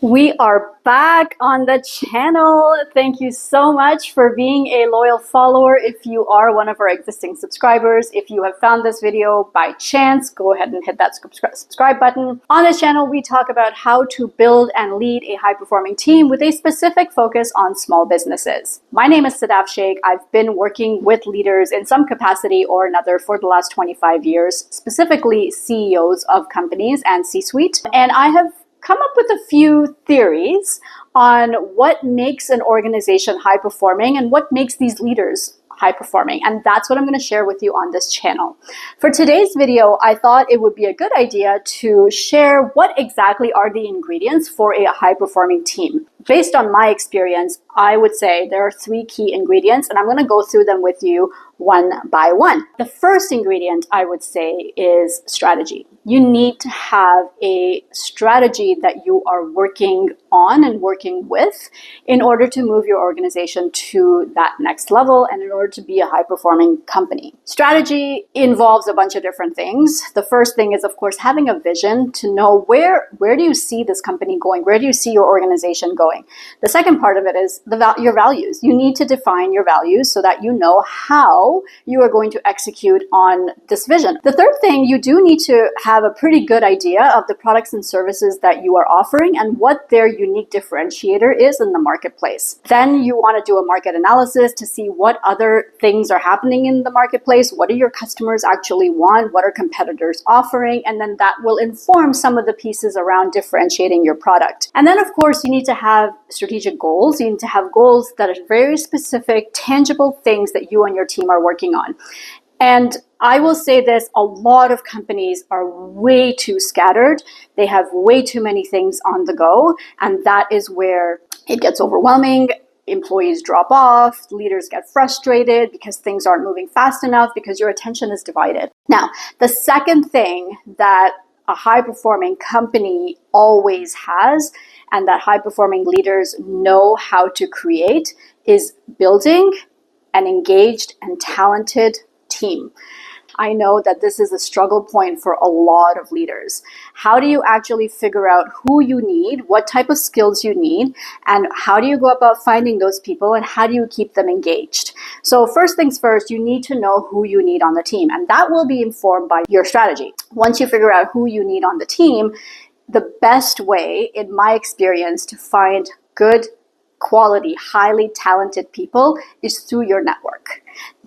We are back on the channel. Thank you so much for being a loyal follower. If you are one of our existing subscribers, if you have found this video by chance, go ahead and hit that subscribe button. On this channel, we talk about how to build and lead a high-performing team with a specific focus on small businesses. My name is Sadaf Sheikh. I've been working with leaders in some capacity or another for the last 25 years, specifically CEOs of companies and C-suite. And I have come up with a few theories on what makes an organization high performing and what makes these leaders high performing. And that's what I'm going to share with you on this channel. For today's video, I thought it would be a good idea to share what exactly are the ingredients for a high performing team. Based on my experience, I would say there are three key ingredients, and I'm going to go through them with you one by one. The first ingredient I would say is strategy. You need to have a strategy that you are working on and working with in order to move your organization to that next level and in order to be a high-performing company. Strategy involves a bunch of different things. The first thing is, of course, having a vision to know where do you see this company going? Where do you see your organization going? The second part of it is your values. You need to define your values so that you know how you are going to execute on this vision. The third thing, you do need to have a pretty good idea of the products and services that you are offering and what their unique differentiator is in the marketplace. Then you want to do a market analysis to see what other things are happening in the marketplace. What do your customers actually want? What are competitors offering? And then that will inform some of the pieces around differentiating your product. And then, of course, you need to have strategic goals. You need to have goals that are very specific, tangible things that you and your team are working on. And I will say this, a lot of companies are way too scattered. They have way too many things on the go, and that is where it gets overwhelming. Employees drop off, leaders get frustrated because things aren't moving fast enough because your attention is divided. Now, the second thing that a high-performing company always has and that high-performing leaders know how to create is building an engaged and talented team. I know that this is a struggle point for a lot of leaders. How do you actually figure out who you need, what type of skills you need, and how do you go about finding those people, and how do you keep them engaged? So first things first, you need to know who you need on the team, and that will be informed by your strategy. Once you figure out who you need on the team, the best way, in my experience, to find good quality, highly talented people is through your network.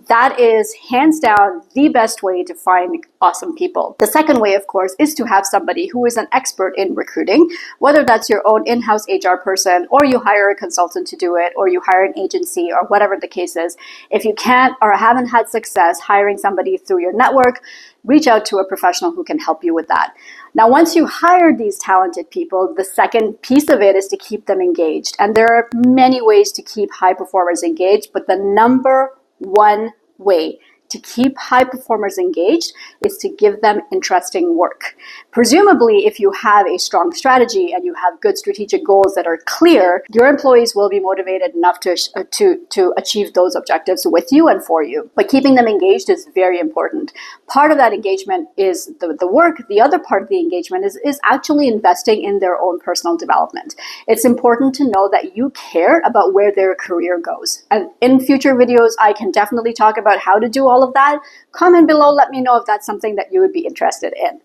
That is hands down the best way to find awesome people. The second way, of course, is to have somebody who is an expert in recruiting, whether that's your own in-house HR person, or you hire a consultant to do it, or you hire an agency, or whatever the case is. If you can't or haven't had success hiring somebody through your network, reach out to a professional who can help you with that. Now, once you hire these talented people, the second piece of it is to keep them engaged. And there are many ways to keep high performers engaged, but the number one way to keep high performers engaged is to give them interesting work. Presumably, if you have a strong strategy and you have good strategic goals that are clear, your employees will be motivated enough to achieve those objectives with you and for you. But keeping them engaged is very important. Part of that engagement is the work. The other part of the engagement is actually investing in their own personal development. It's important to know that you care about where their career goes. And in future videos, I can definitely talk about how to do all of that. Comment below, let me know if that's something that you would be interested in.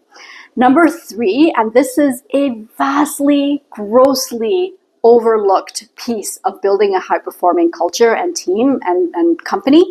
Number three, and this is a vastly, grossly overlooked piece of building a high-performing culture and team and company,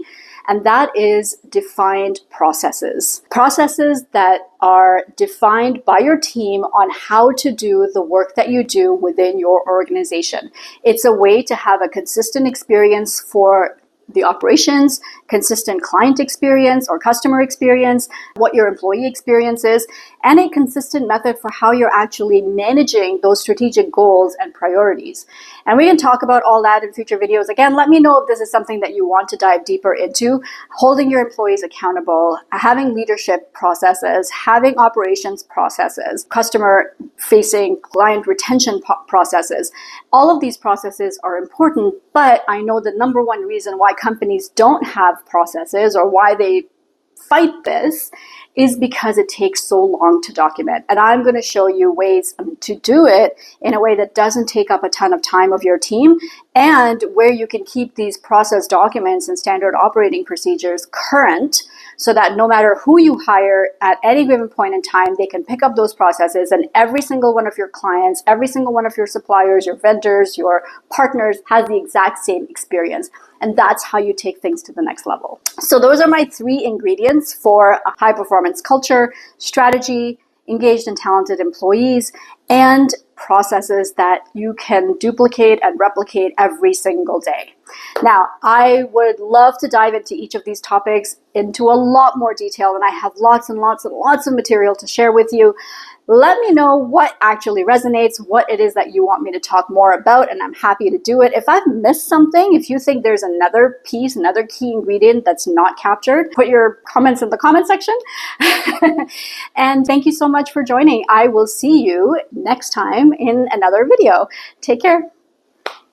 and that is defined processes. Processes that are defined by your team on how to do the work that you do within your organization. It's a way to have a consistent experience for the operations, consistent client experience or customer experience, what your employee experience is, and a consistent method for how you're actually managing those strategic goals and priorities. And we can talk about all that in future videos. Again, let me know if this is something that you want to dive deeper into. Holding your employees accountable, having leadership processes, having operations processes, customer facing, client retention processes. All of these processes are important, but I know the number one reason why companies don't have processes or why they fight this is because it takes so long to document. And I'm going to show you ways to do it in a way that doesn't take up a ton of time of your team, and where you can keep these process documents and standard operating procedures current, so that no matter who you hire at any given point in time, they can pick up those processes, and every single one of your clients, every single one of your suppliers, your vendors, your partners has the exact same experience. And that's how you take things to the next level. So those are my 3 ingredients for a high performance culture: strategy, engaged and talented employees, and processes that you can duplicate and replicate every single day. Now, I would love to dive into each of these topics into a lot more detail, and I have lots and lots and lots of material to share with you. Let me know what actually resonates, what it is that you want me to talk more about, and I'm happy to do it. If I've missed something, if you think there's another piece, another key ingredient that's not captured, put your comments in the comment section. And thank you so much for joining. I will see you next time in another video. Take care.